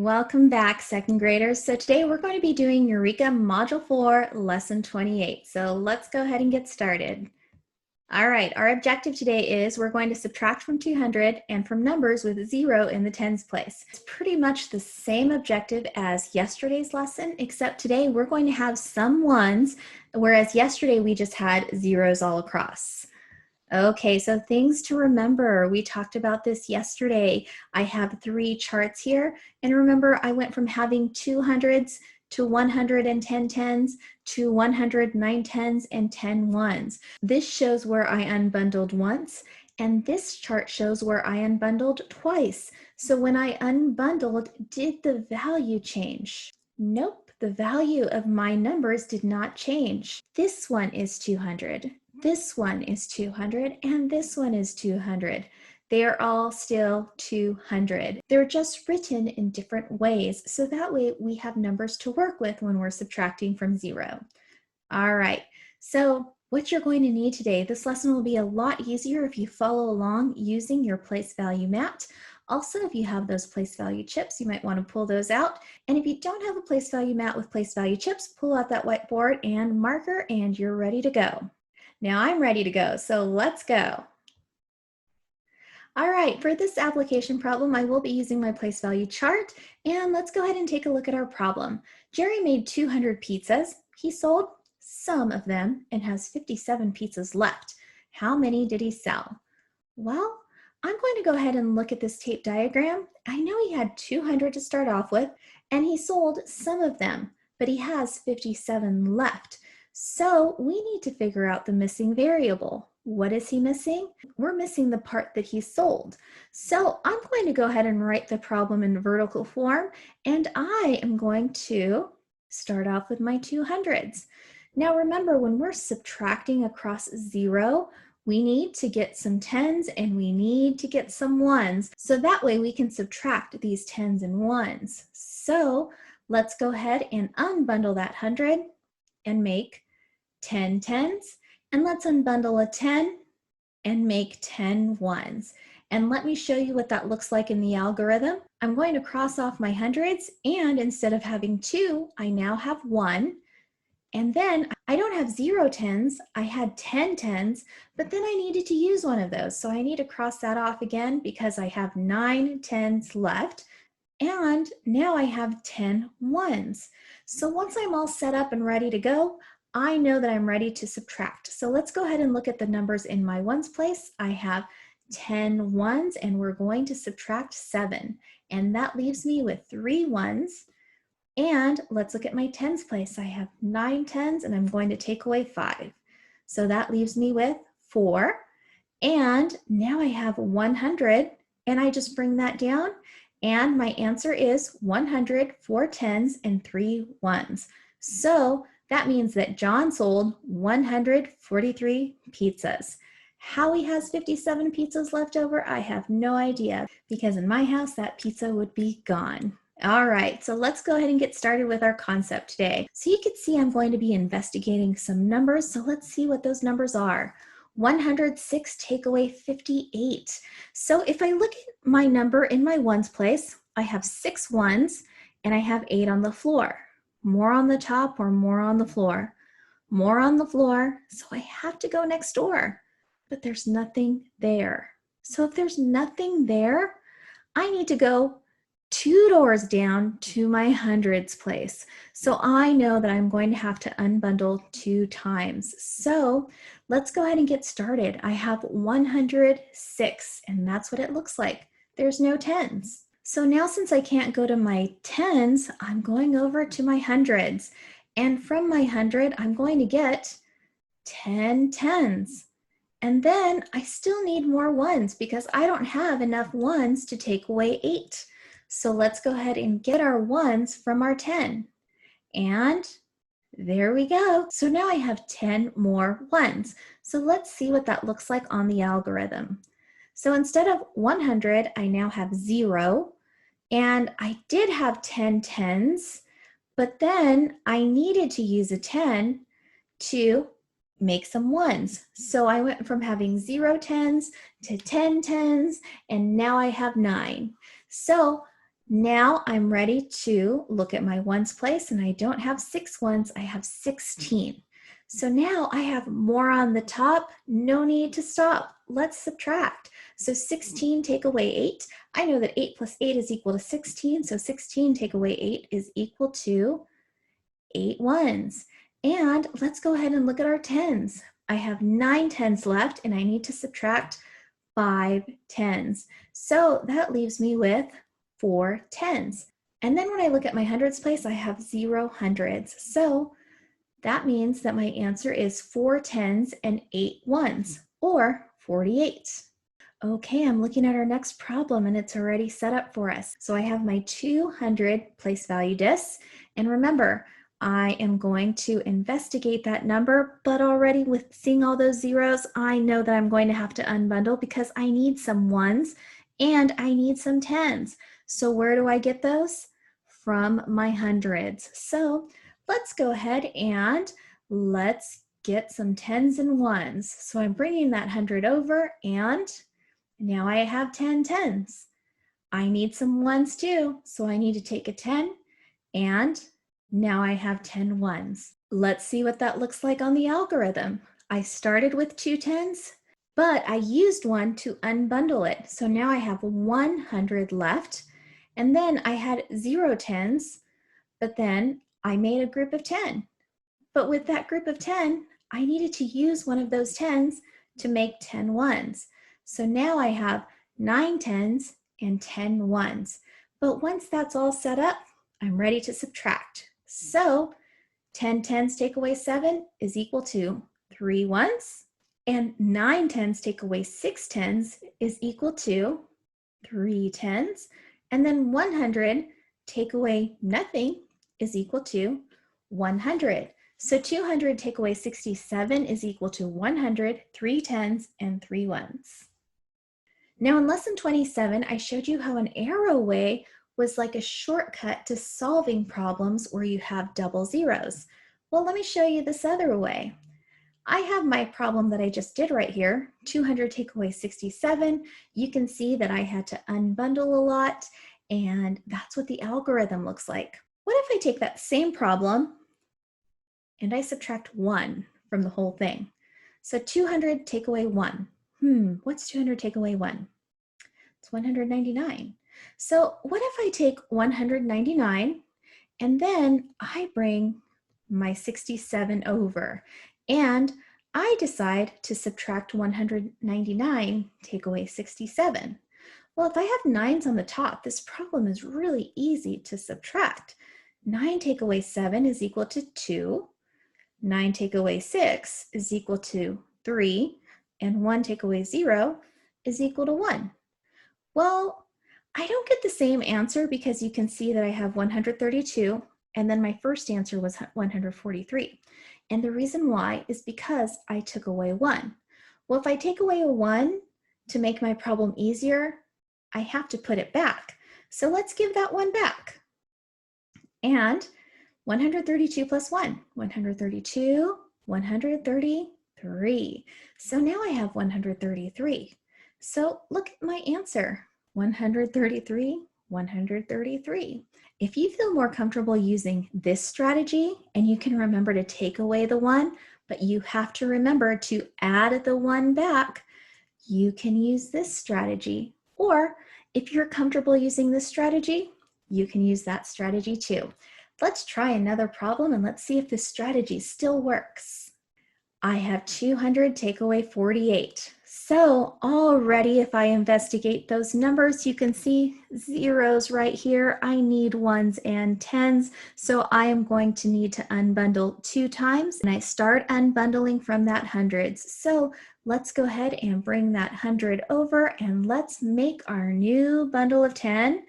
Welcome back, second graders. So today we're going to be doing Eureka Module 4, Lesson 28. So let's go ahead and get started. All right, our objective today is we're going to subtract from 200 and from numbers with 0 in the tens place. It's pretty much the same objective as yesterday's lesson, except today we're going to have some ones, whereas yesterday we just had zeros all across. Okay, so things to remember. We talked about this yesterday. I have 3 charts here. And remember, I went from having 200s to 110 tens to 109 tens and 10 ones. This shows where I unbundled once, and this chart shows where I unbundled twice. So when I unbundled, did the value change? Nope, the value of my numbers did not change. This one is 200. This one is 200, and this one is 200. They are all still 200. They're just written in different ways, so that way we have numbers to work with when we're subtracting from 0. All right, so what you're going to need today, this lesson will be a lot easier if you follow along using your place value mat. Also, if you have those place value chips, you might want to pull those out. And if you don't have a place value mat with place value chips, pull out that whiteboard and marker and you're ready to go. Now I'm ready to go, so let's go. All right, for this application problem, I will be using my place value chart, and let's go ahead and take a look at our problem. Jerry made 200 pizzas. He sold some of them and has 57 pizzas left. How many did he sell? Well, I'm going to go ahead and look at this tape diagram. I know he had 200 to start off with, and he sold some of them, but he has 57 left. So we need to figure out the missing variable. What is he missing? We're missing the part that he sold. So I'm going to go ahead and write the problem in vertical form, and I am going to start off with my 200s. Now remember, when we're subtracting across 0, we need to get some 10s and we need to get some 1s, so that way we can subtract these 10s and 1s. So let's go ahead and unbundle that 100 and make 10 tens, and let's unbundle a 10 and make 10 ones. And let me show you what that looks like in the algorithm. I'm going to cross off my hundreds, and instead of having 2, I now have 1. And then I don't have 0 tens, I had 10 tens, but then I needed to use one of those. So I need to cross that off again because I have 9 tens left. And now I have 10 ones. So once I'm all set up and ready to go, I know that I'm ready to subtract. So let's go ahead and look at the numbers in my ones place. I have 10 ones and we're going to subtract 7. And that leaves me with 3 ones. And let's look at my tens place. I have 9 tens and I'm going to take away 5. So that leaves me with 4. And now I have 100 and I just bring that down. And my answer is 100, 4 tens, and 3 ones. So that means that John sold 143 pizzas. How he has 57 pizzas left over, I have no idea, because in my house, that pizza would be gone. All right, so let's go ahead and get started with our concept today. So you can see I'm going to be investigating some numbers, so let's see what those numbers are. 106 take away 58. So if I look at my number in my ones place, I have 6 ones and I have 8 on the floor. More on the top or more on the floor? More on the floor, so I have to go next door, but there's nothing there. So if there's nothing there, I need to go 2 doors down to my hundreds place. So I know that I'm going to have to unbundle 2 times. So let's go ahead and get started. I have 106, and that's what it looks like. There's no tens. So now since I can't go to my tens, I'm going over to my hundreds. And from my 100, I'm going to get 10 tens. And then I still need more ones because I don't have enough ones to take away 8. So let's go ahead and get our ones from our 10. And there we go. So now I have 10 more ones. So let's see what that looks like on the algorithm. So instead of 100, I now have 0. And I did have 10 tens, but then I needed to use a 10 to make some ones. So I went from having 0 tens to 10 tens, and now I have 9. So Now I'm ready to look at my ones place, and I don't have 6 ones, I have 16. So now I have more on the top, no need to stop. Let's subtract. So 16 take away 8. I know that 8 plus 8 is equal to 16, so 16 take away 8 is equal to 8 ones. And let's go ahead and look at our tens. I have 9 tens left, and I need to subtract 5 tens. So that leaves me with 4 tens. And then when I look at my hundreds place, I have 0 hundreds. So that means that my answer is 4 tens and 8 ones, or 48. Okay, I'm looking at our next problem, and it's already set up for us. So I have my 200 place value discs, and remember, I am going to investigate that number, but already with seeing all those zeros, I know that I'm going to have to unbundle because I need some ones and I need some tens. So where do I get those? From my hundreds. So let's go ahead and let's get some tens and ones. So I'm bringing that 100 over, and now I have 10 tens. I need some ones too, so I need to take a 10, and now I have 10 ones. Let's see what that looks like on the algorithm. I started with 2 tens, but I used one to unbundle it. So now I have 100 left, and then I had 0 tens, but then I made a group of 10. But with that group of 10, I needed to use one of those tens to make 10 ones. So now I have 9 tens and 10 ones. But once that's all set up, I'm ready to subtract. So 10 tens take away 7 is equal to 3 ones, and 9 tens take away 6 tens is equal to 3 tens, and then 100 take away nothing is equal to 100. So 200 take away 67 is equal to 100, 3 tens, and 3 ones. Now in lesson 27, I showed you how an arrow way was like a shortcut to solving problems where you have double zeros. Well, let me show you this other way. I have my problem that I just did right here, 200 take away 67. You can see that I had to unbundle a lot, and that's what the algorithm looks like. What if I take that same problem and I subtract 1 from the whole thing? So 200 take away 1. What's 200 take away 1? It's 199. So what if I take 199 and then I bring my 67 over, and I decide to subtract 199, take away 67. Well, if I have 9s on the top, this problem is really easy to subtract. 9 take away 7 is equal to 2. 9 take away 6 is equal to 3. And 1 take away 0 is equal to 1. Well, I don't get the same answer because you can see that I have 132, and then my first answer was 143. And the reason why is because I took away 1. Well, if I take away a 1 to make my problem easier, I have to put it back. So let's give that 1 back. And 132 plus 1, 132, 133. So now I have 133. So look at my answer, 133, 133. If you feel more comfortable using this strategy and you can remember to take away the 1, but you have to remember to add the 1 back, you can use this strategy. Or if you're comfortable using this strategy, you can use that strategy too. Let's try another problem and let's see if this strategy still works. I have 200 take away 48. So already if I investigate those numbers, you can see zeros right here. I need ones and tens. So I am going to need to unbundle 2 times, and I start unbundling from that hundreds. So let's go ahead and bring that 100 over, and let's make our new bundle of 10.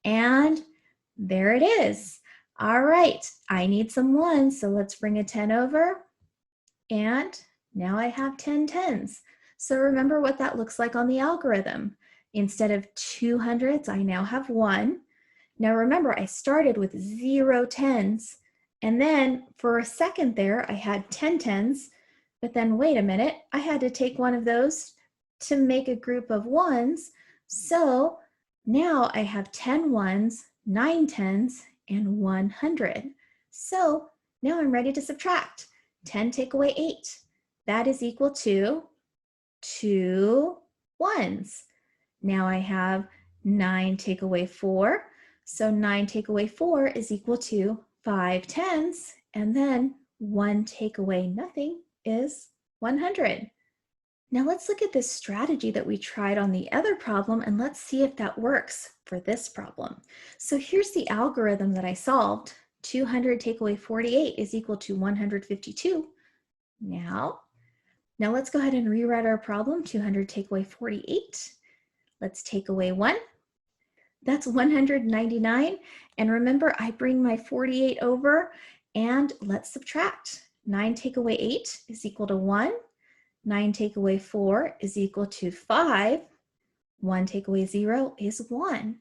And there it is. All right, I need some ones. So let's bring a 10 over. And now I have 10 tens. So remember what that looks like on the algorithm. Instead of 2 hundreds, I now have 1. Now remember, I started with 0 tens, and then for a second there, I had 10 tens, but then wait a minute, I had to take one of those to make a group of ones. So now I have 10 ones 9 tens, and 100. So now I'm ready to subtract. 10 take away 8. That is equal to 2 ones. Now I have 9 take away 4. So 9 take away 4 is equal to 5 tens. And then 1 take away nothing is 100. Now let's look at this strategy that we tried on the other problem and let's see if that works for this problem. So here's the algorithm that I solved. 200 take away 48 is equal to 152. Now let's go ahead and rewrite our problem. 200 take away 48. Let's take away 1. That's 199. And remember, I bring my 48 over and let's subtract. 9 take away 8 is equal to 1. 9 take away 4 is equal to 5. 1 take away 0 is 1.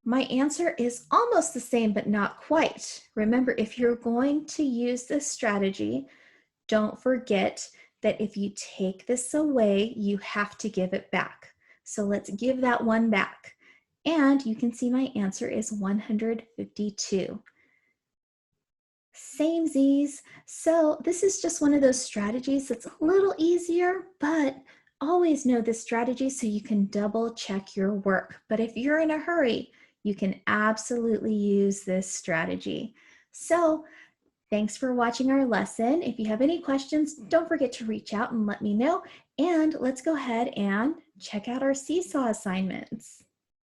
My answer is almost the same, but not quite. Remember, if you're going to use this strategy, don't forget that if you take this away, you have to give it back. So let's give that 1 back. And you can see my answer is 152. Samesies. So this is just one of those strategies that's a little easier, but always know this strategy so you can double check your work. But if you're in a hurry, you can absolutely use this strategy. So thanks for watching our lesson. If you have any questions, don't forget to reach out and let me know. And let's go ahead and check out our Seesaw assignments.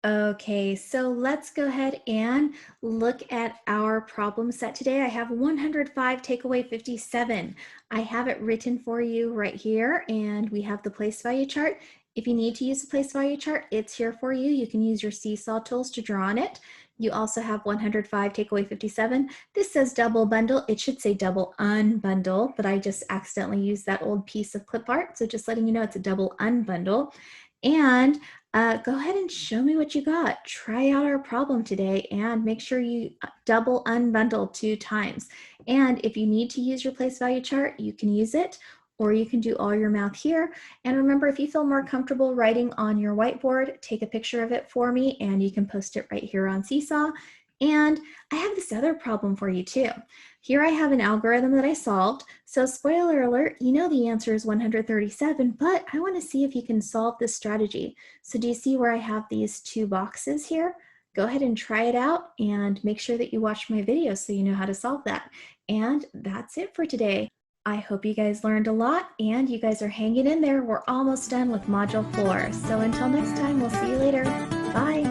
Okay, so let's go ahead and look at our problem set today. I have 105 take away 57. I have it written for you right here, and we have the place value chart. If you need to use the place value chart, it's here for you. You can use your Seesaw tools to draw on it. You also have 105 take away 57. This says double bundle. It should say double unbundle, but I just accidentally used that old piece of clip art. So just letting you know it's a double unbundle. And go ahead and show me what you got. Try out our problem today and make sure you double unbundle 2 times. And if you need to use your place value chart, you can use it, or you can do all your math here. And remember, if you feel more comfortable writing on your whiteboard, take a picture of it for me and you can post it right here on Seesaw. And I have this other problem for you too. Here I have an algorithm that I solved. So spoiler alert, you know the answer is 137, but I want to see if you can solve this strategy. So do you see where I have these 2 boxes here? Go ahead and try it out and make sure that you watch my video so you know how to solve that. And that's it for today. I hope you guys learned a lot and you guys are hanging in there. We're almost done with Module 4. So until next time, we'll see you later. Bye.